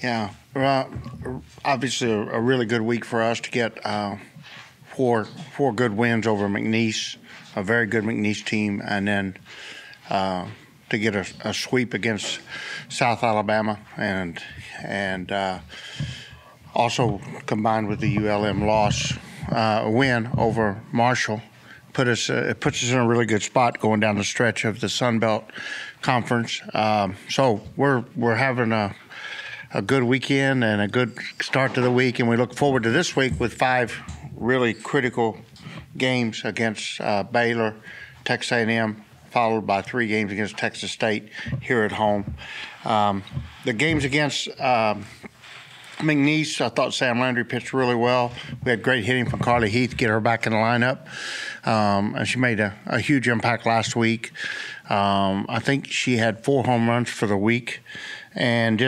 Yeah, obviously a really good week for us to get four good wins over McNeese, a very good McNeese team, and then to get a sweep against South Alabama, and also combined with the ULM loss, win over Marshall, it puts us in a really good spot going down the stretch of the Sun Belt Conference. So we're having a good weekend and a good start to the week, and we look forward to this week with 5 really critical games against Baylor, Texas A&M, followed by 3 games against Texas State here at home. The games against McNeese, I thought Sam Landry pitched really well. We had great hitting from Carly Heath, get her back in the lineup. And she made a huge impact last week. I think she had 4 home runs for the week, and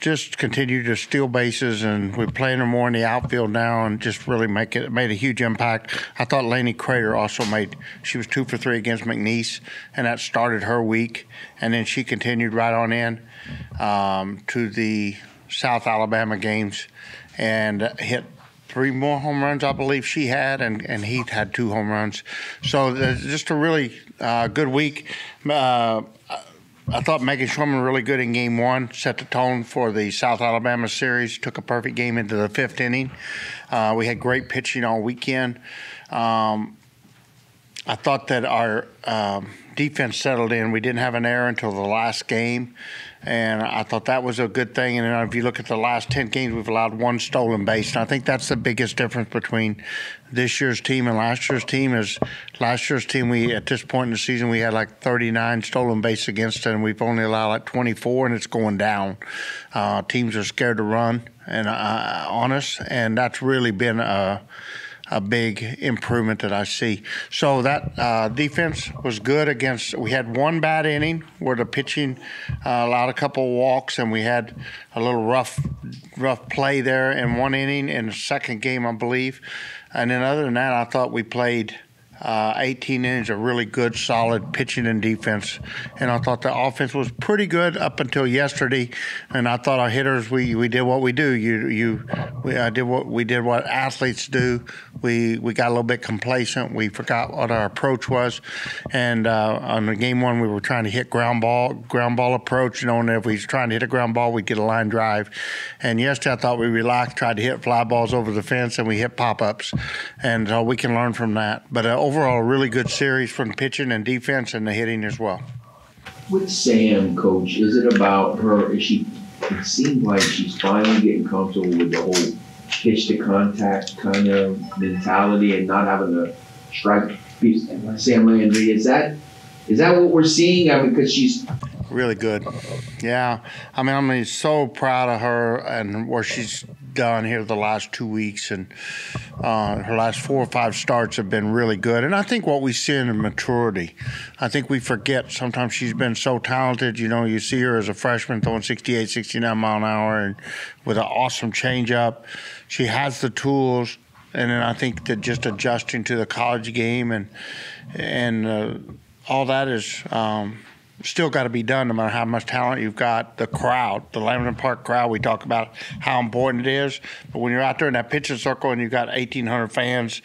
just continued to steal bases, and we're playing her more in the outfield now, and just really made a huge impact. I thought Lainey Crater also she was 2 for 3 against McNeese, and that started her week, and then she continued right on in to the South Alabama games and hit 3 more home runs, I believe she had, and Heath had 2 home runs. So just a really good week. I thought Megan Schwimmer really good in Game 1, set the tone for the South Alabama series, took a perfect game into the 5th inning. We had great pitching all weekend. I thought that our defense settled in. We didn't have an error until the last game, and I thought that was a good thing. And then if you look at the last 10 games, we've allowed 1 stolen base, and I think that's the biggest difference between this year's team and last year's team. Is last year's team, at this point in the season, we had like 39 stolen base against it, and we've only allowed like 24, and it's going down. Teams are scared to run on us, and that's really been a big improvement that I see. So that defense was good against. We had 1 bad inning where the pitching allowed a couple of walks, and we had a little rough play there in 1 inning in the second game, I believe. And then other than that, I thought we played 18 innings of really good, solid pitching and defense. And I thought the offense was pretty good up until yesterday. And I thought our hitters, we did what we do. We did what athletes do. We got a little bit complacent. We forgot what our approach was. And on the Game 1, we were trying to hit ground ball approach, knowing that if we was trying to hit a ground ball, we'd get a line drive. And yesterday, I thought we relaxed, tried to hit fly balls over the fence, and we hit pop-ups. And so we can learn from that. But overall, a really good series from pitching and defense and the hitting as well. With Sam, Coach, is it about her? It seems like she's finally getting comfortable with the whole pitch to contact kind of mentality and not having to strike Sam Landry. Is that what we're seeing? I mean, because she's really good. Yeah. I mean, I'm so proud of her and what she's done here the last 2 weeks, and her last 4 or 5 starts have been really good. And I think what we see in her maturity, I think we forget sometimes she's been so talented. You know, you see her as a freshman throwing 68, 69 mile an hour and with an awesome changeup. She has the tools, and then I think that just adjusting to the college game and all that is still got to be done, no matter how much talent you've got. The crowd, the Lamberton Park crowd, we talk about how important it is. But when you're out there in that pitching circle and you've got 1,800 fans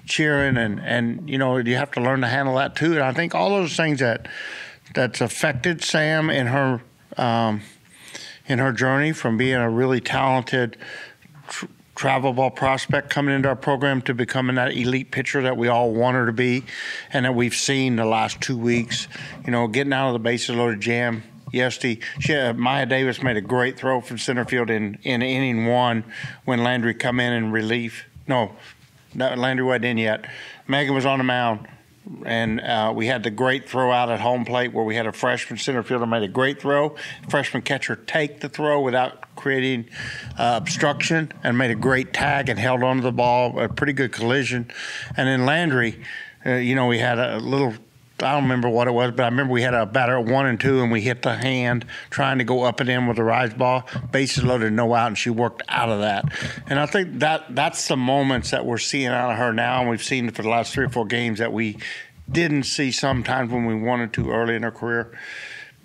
cheering, and you know, you have to learn to handle that too. And I think all those things that's affected Sam in her journey from being a really talented travel ball prospect coming into our program to becoming that elite pitcher that we all want her to be, and that we've seen the last 2 weeks. You know, getting out of the bases loaded jam. Yesterday, Maya Davis made a great throw from center field in inning 1 when Landry come in and relief. No, Landry wasn't in yet. Megan was on the mound. And we had the great throw out at home plate where we had a freshman center fielder made a great throw. Freshman catcher take the throw without creating obstruction and made a great tag and held onto the ball, a pretty good collision. And then Landry, we had a little, I don't remember what it was, but I remember we had a batter at 1 and 2, and we hit the hand trying to go up and in with the rise ball. Bases loaded, no out, and she worked out of that. And I think that's the moments that we're seeing out of her now, and we've seen for the last 3 or 4 games that we didn't see sometimes when we wanted to early in her career.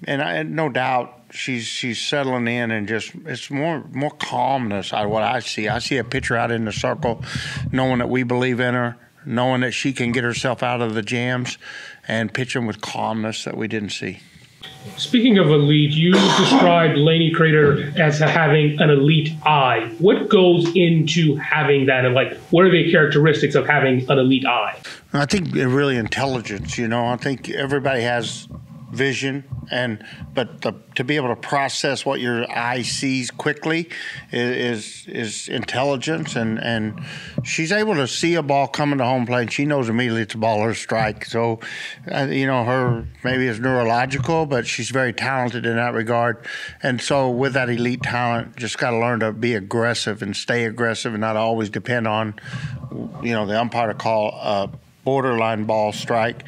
And no doubt she's settling in, and just it's more calmness out of what I see. I see a pitcher out in the circle, knowing that we believe in her, knowing that she can get herself out of the jams, and pitching with calmness that we didn't see. Speaking of elite, you described Lainey Crater as having an elite eye. What goes into having that, and like, what are the characteristics of having an elite eye? I think really intelligence. I think everybody has vision, but to be able to process what your eye sees quickly is intelligence, and she's able to see a ball coming to home plate, and she knows immediately it's a ball or a strike. So, her maybe it's neurological, but she's very talented in that regard. And so with that elite talent, just got to learn to be aggressive and stay aggressive, and not always depend on the umpire to call a borderline ball strike.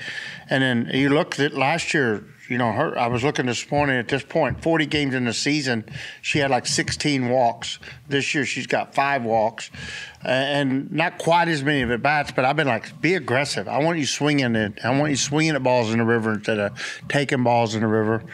And then you look at last year, I was looking this morning at this point, 40 games in the season, she had like 16 walks. This year she's got 5 walks, and not quite as many of at bats, but I've been like, be aggressive. I want you swinging it. I want you swinging at balls in the river instead of taking balls in the river.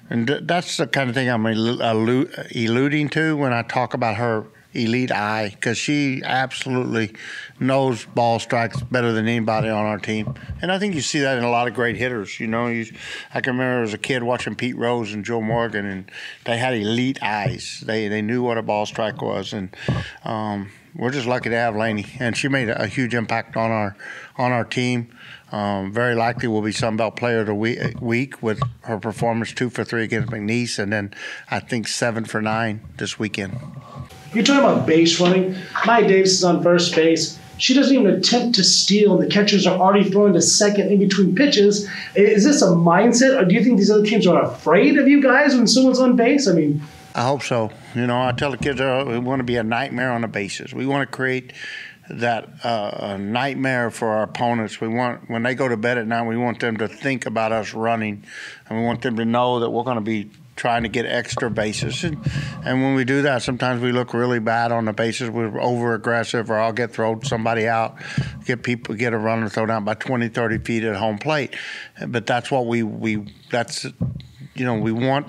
And that's the kind of thing I'm alluding to when I talk about her elite eye, because she absolutely knows ball strikes better than anybody on our team. And I think you see that in a lot of great hitters. I can remember as a kid watching Pete Rose and Joe Morgan, and they had elite eyes. They knew what a ball strike was, and we're just lucky to have Lainey. And she made a huge impact on our team. Very likely will be Sun Belt Player of the Week with her performance, 2 for 3 against McNeese, and then I think 7 for 9 this weekend. You're talking about base running. Maya Davis is on first base. She doesn't even attempt to steal, and the catchers are already throwing to second in between pitches. Is this a mindset, or do you think these other teams are afraid of you guys when someone's on base? I hope so. I tell the kids we want to be a nightmare on the bases. We want to create that nightmare for our opponents. We want, when they go to bed at night, we want them to think about us running, and we want them to know that we're going to be trying to get extra bases. And when we do that, sometimes we look really bad on the bases. We're over-aggressive, or I'll get thrown somebody out, get a runner thrown out by 20, 30 feet at home plate. But that's what we want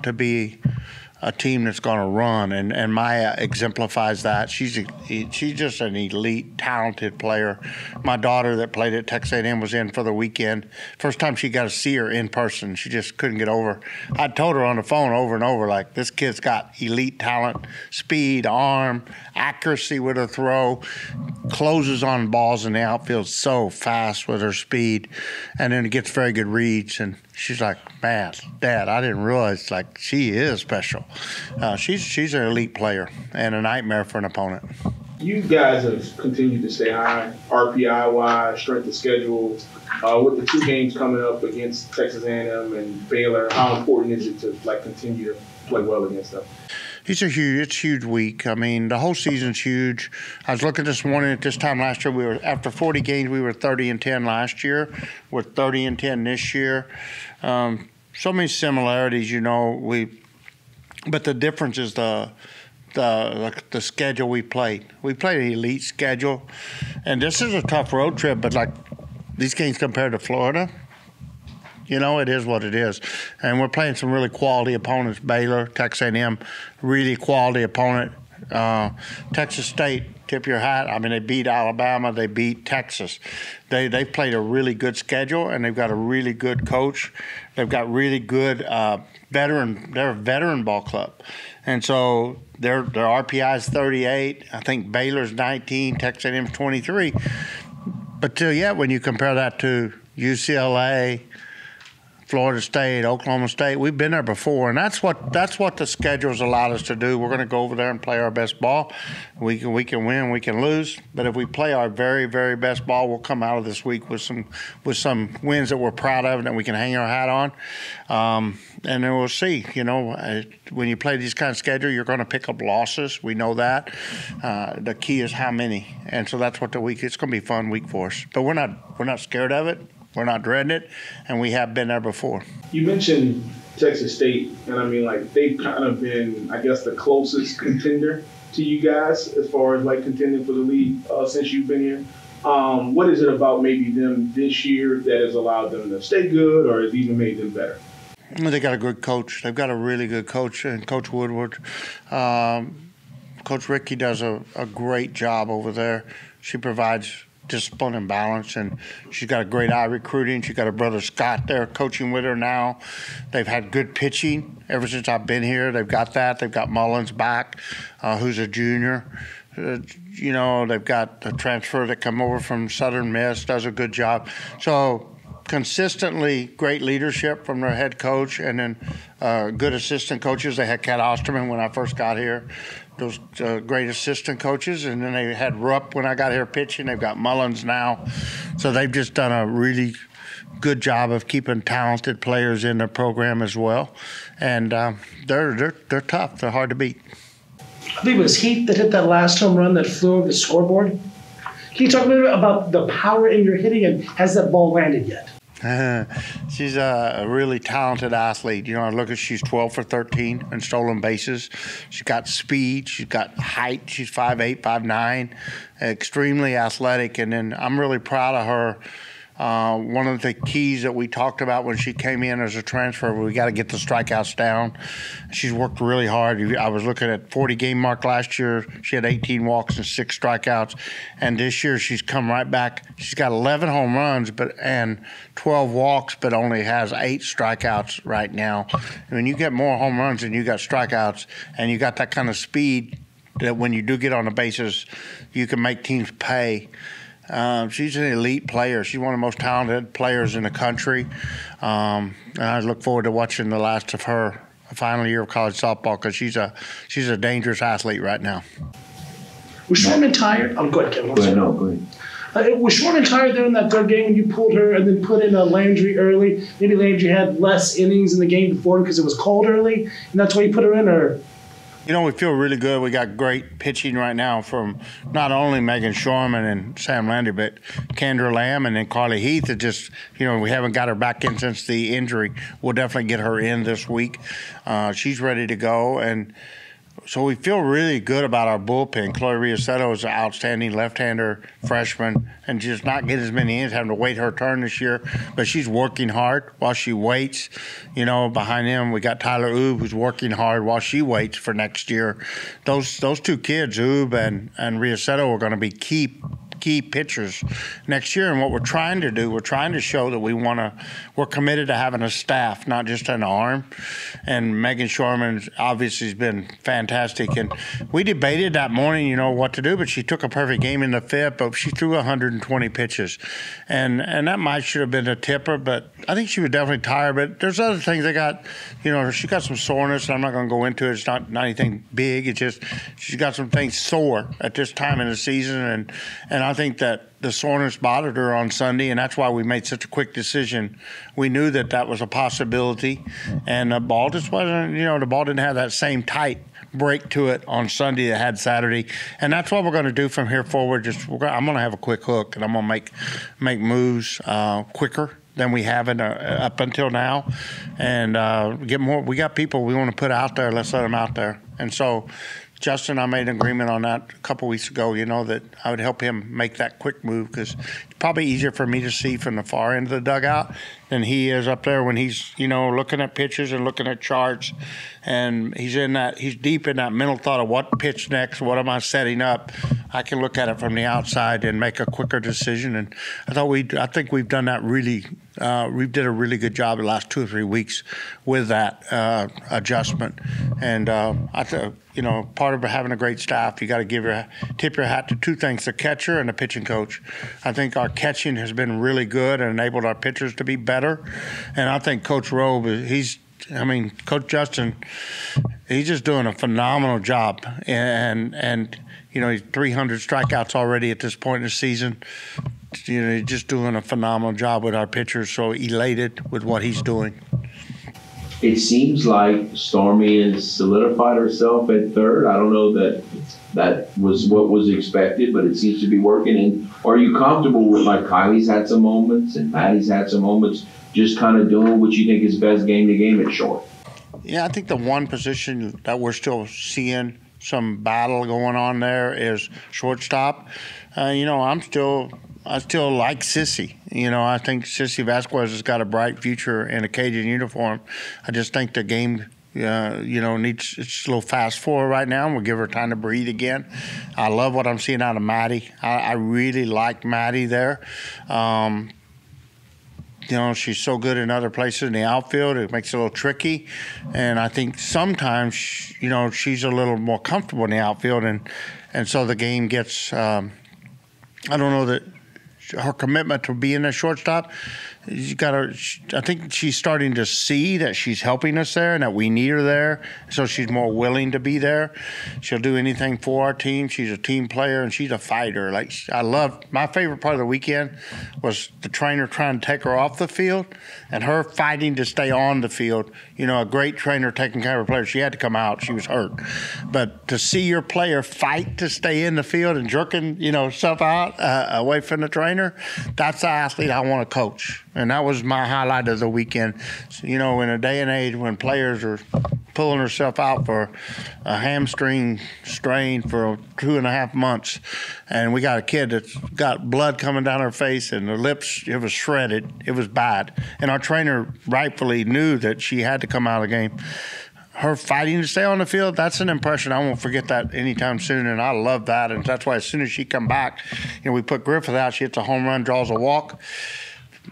to be a team that's going to run, and Maya exemplifies that. She's just an elite, talented player. My daughter that played at Texas A&M was in for the weekend. First time she got to see her in person, she just couldn't get over. I told her on the phone over and over, like, this kid's got elite talent, speed, arm, accuracy with her throw, closes on balls in the outfield so fast with her speed, and then gets very good reads. And she's like, man, Dad, I didn't realize, like, she is special. She's an elite player and a nightmare for an opponent. You guys have continued to stay high, RPI-wise, strength of schedule. With the 2 games coming up against Texas A&M and Baylor, how important is it to continue to play well against them? It's a huge week. The whole season's huge. I was looking this morning at this time last year. After 40 games, we were 30-10 last year. We're 30-10 this year. So many similarities, but the difference is the schedule we played. We played an elite schedule, and this is a tough road trip. But like these games compared to Florida, it is what it is. And we're playing some really quality opponents. Baylor, Texas A&M, really quality opponent. Texas State, tip your hat. They beat Alabama. They beat Texas. They've played a really good schedule, and they've got a really good coach. They've got really good veteran. They're a veteran ball club. And so their RPI is 38. I think Baylor's 19, Texas A&M's 23. But when you compare that to UCLA, Florida State, Oklahoma State, we've been there before, and that's what the schedule's allowed us to do. We're going to go over there and play our best ball. We can win, we can lose, but if we play our very, very best ball, we'll come out of this week with some wins that we're proud of and that we can hang our hat on. And then we'll see. When you play these kind of schedule, you're going to pick up losses. We know that. The key is how many, and so that's what the week. It's going to be a fun week for us, but we're not scared of it. We're not dreading it, and we have been there before. You mentioned Texas State, and they've kind of been, I guess, the closest contender to you guys as far as contending for the league since you've been here. What is it about maybe them this year that has allowed them to stay good, or has even made them better? They got a good coach. They've got a really good coach, and Coach Woodward. Coach Ricky does a great job over there. She provides discipline and balance, and she's got a great eye recruiting. She's got her brother Scott there coaching with her now. They've had good pitching ever since I've been here. They've got that. They've got Mullins back, who's a junior. They've got the transfer that come over from Southern Miss, does a good job. So consistently great leadership from their head coach, and then good assistant coaches. They had Cat Osterman when I first got here. Those great assistant coaches, and then they had Rupp when I got here pitching. They've got Mullins now, so they've just done a really good job of keeping talented players in their program as well. And they're tough. They're hard to beat. I think it was Heath that hit that last home run that flew over the scoreboard. Can you talk a little bit about the power in your hitting, and has that ball landed yet? She's a really talented athlete. She's 12 for 13 in stolen bases. She's got speed. She's got height. She's 5'8", 5'9", extremely athletic. And then I'm really proud of her. One of the keys that we talked about when she came in as a transfer, we got to get the strikeouts down. She's worked really hard. I was looking at 40-game mark last year. She had 18 walks and 6 strikeouts. And this year she's come right back. She's got 11 home runs and 12 walks, but only has 8 strikeouts right now. When you get more home runs and you got strikeouts and you got that kind of speed, that when you do get on the bases, you can make teams pay. She's an elite player. She's one of the most talented players in the country. And I look forward to watching the last of her final year of college softball, because she's a dangerous athlete right now. Was Shorman tired? Go ahead, Kevin. Go ahead. Was Shorman tired there in that third game when you pulled her and then put in a Landry early? Maybe Landry had less innings in the game before because it was cold early, and that's why you put her in, or? We feel really good. We got great pitching right now from not only Megan Shorman and Sam Landry, but Kendra Lamb, and then Carly Heath. It just, we haven't got her back in since the injury. We'll definitely get her in this week. She's ready to go, and so we feel really good about our bullpen. Chloe Riasetto is an outstanding left-hander freshman, and just not getting as many innings, having to wait her turn this year. But she's working hard while she waits. Behind them we got Tyler Oob, who's working hard while she waits for next year. Those 2 kids, Oob and Riasetto, are going to be key pitchers next year. And what we're trying to do, we're trying to show that we're committed to having a staff, not just an arm. And Megan Shorman obviously has been fantastic. And we debated that morning, what to do, but she took a perfect game in the 5th, but she threw 120 pitches. And that should have been a tipper, but I think she was definitely tired. But there's other things they got, she got some soreness, and I'm not going to go into it. It's not anything big. It's just she's got some things sore at this time in the season, and I think that the soreness bothered her on Sunday, and that's why we made such a quick decision. We knew that was a possibility, and the ball just wasn't, the ball didn't have that same tight break to it on Sunday that had Saturday, and that's what we're going to do from here forward. I'm going to have a quick hook, and I'm going to make moves quicker than we haven't up until now, and get more. We got people we want to put out there. Let's let them out there, and so. Justin, I made an agreement on that a couple weeks ago, that I would help him make that quick move, because it's probably easier for me to see from the far end of the dugout than he is up there when he's, looking at pitches and looking at charts. And he's deep in that mental thought of what pitch next, what am I setting up. I can look at it from the outside and make a quicker decision. And I think we've done that really. We did a really good job the last 2 or 3 weeks with that adjustment. And part of having a great staff, you got to tip your hat to 2 things: the catcher and the pitching coach. I think our catching has been really good and enabled our pitchers to be better. And I think Coach Robe, Coach Justin, he's just doing a phenomenal job. And he's 300 strikeouts already at this point in the season. He's just doing a phenomenal job with our pitchers, so elated with what he's doing. It seems like Stormy has solidified herself at third. I don't know that was what was expected, but it seems to be working. And are you comfortable with, like, Kylie's had some moments and Maddie's had some moments, just kind of doing what you think is best game to game at short? Yeah, I think the one position that we're still seeing some battle going on there is shortstop. still like Sissy. You know, I think Sissy Vasquez has got a bright future in a Cajun uniform. I just think the game, needs it's a little fast for her right now. We'll give her time to breathe again. I love what I'm seeing out of Maddie. I really like Maddie there. She's so good in other places in the outfield. It makes it a little tricky. And I think sometimes, she's a little more comfortable in the outfield. And so the game gets, I don't know that her commitment to being a shortstop, I think she's starting to see that she's helping us there and that we need her there. So she's more willing to be there. She'll do anything for our team. She's a team player and she's a fighter. Like, my favorite part of the weekend was the trainer trying to take her off the field and her fighting to stay on the field. A great trainer taking care of her player. She had to come out. She was hurt. But to see your player fight to stay in the field and jerking, stuff out away from the trainer, that's the athlete I want to coach. And that was my highlight of the weekend. In a day and age when players are pulling herself out for a hamstring strain for 2.5 months, and we got a kid that's got blood coming down her face and her lips, it was shredded. It was bad. And our trainer rightfully knew that she had to come out of the game. Her fighting to stay on the field, that's an impression. I won't forget that anytime soon, and I love that. And that's why as soon as she come back, we put Griffith out. She hits a home run, draws a walk.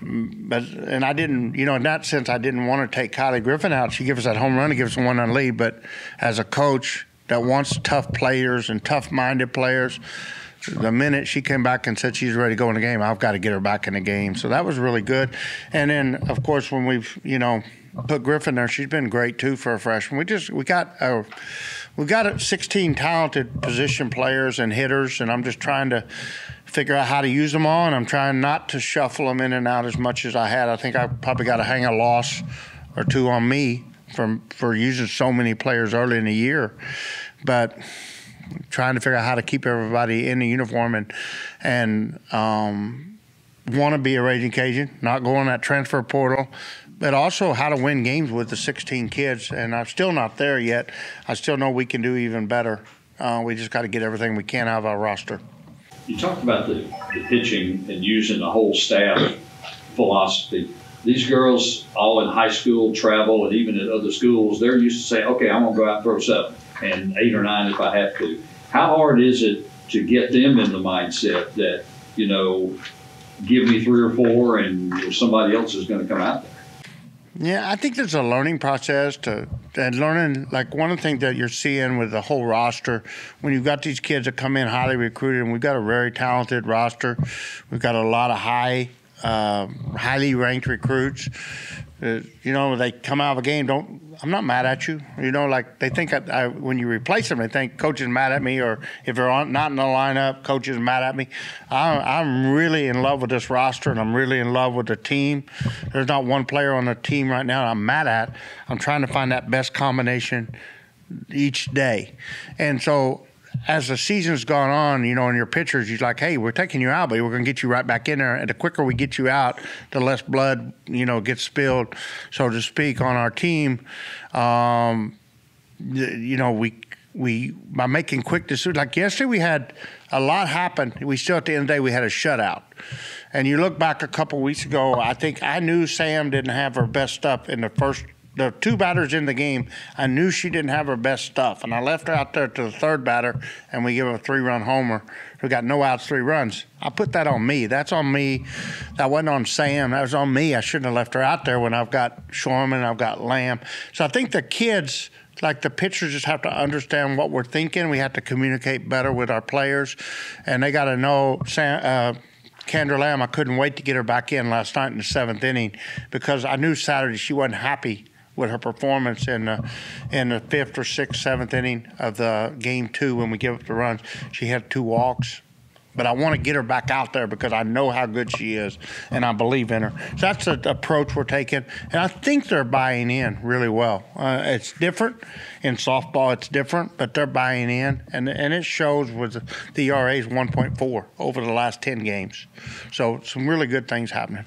And I didn't, in that sense, I didn't want to take Kylie Griffin out. She gives us that home run and gives us one on lead. But as a coach that wants tough players and tough-minded players, the minute she came back and said she's ready to go in the game, I've got to get her back in the game. So that was really good. And then, of course, when we've, put Griffin there, she's been great too for a freshman. We've got 16 talented position players and hitters, and I'm just trying to figure out how to use them all, and I'm trying not to shuffle them in and out as much as I had. I think I probably got to hang a loss or two on me for using so many players early in the year. But trying to figure out how to keep everybody in the uniform and want to be a Raging Cajun, not go on that transfer portal, but also how to win games with the 16 kids. And I'm still not there yet. I still know we can do even better. We just got to get everything we can out of our roster. You talked about the pitching and using the whole staff philosophy. These girls, all in high school, travel, and even at other schools, they're used to saying, okay, I'm going to go out and throw 7 and 8 or 9 if I have to. How hard is it to get them in the mindset that, give me 3 or 4 and somebody else is going to come out there? Yeah, I think there's a learning process and learning, like one of the things that you're seeing with the whole roster, when you've got these kids that come in highly recruited, and we've got a very talented roster. We've got a lot of highly ranked recruits. They come out of a game, I'm not mad at you. They think when you replace them, they think coach is mad at me, or if they're not in the lineup, coach is mad at me. I'm really in love with this roster, and I'm really in love with the team. There's not one player on the team right now I'm mad at. I'm trying to find that best combination each day. And so as the season's gone on, in your pitchers, you're like, hey, we're taking you out, but we're going to get you right back in there. And the quicker we get you out, the less blood, gets spilled, so to speak, on our team. We by making quick decisions. Like yesterday, we had a lot happen. We still, at the end of the day, we had a shutout. And you look back a couple weeks ago, I think I knew Sam didn't have her best stuff in the 2 batters in the game. I knew she didn't have her best stuff, and I left her out there to the 3rd batter, and we give her a 3-run homer. We got no outs, 3 runs. I put that on me. That's on me. That wasn't on Sam. That was on me. I shouldn't have left her out there when I've got Shorman, I've got Lamb. So I think the kids, like the pitchers, just have to understand what we're thinking. We have to communicate better with our players, and they got to know Kendra Lamb, I couldn't wait to get her back in last night in the 7th inning, because I knew Saturday she wasn't happy with her performance in the 5th or 6th, 7th inning of the game 2 when we give up the runs. She had 2 walks. But I want to get her back out there because I know how good she is, and I believe in her. So that's the approach we're taking, and I think they're buying in really well. It's different. In softball, it's different, but they're buying in, and it shows with the ERA is 1.4 over the last 10 games. So some really good things happening.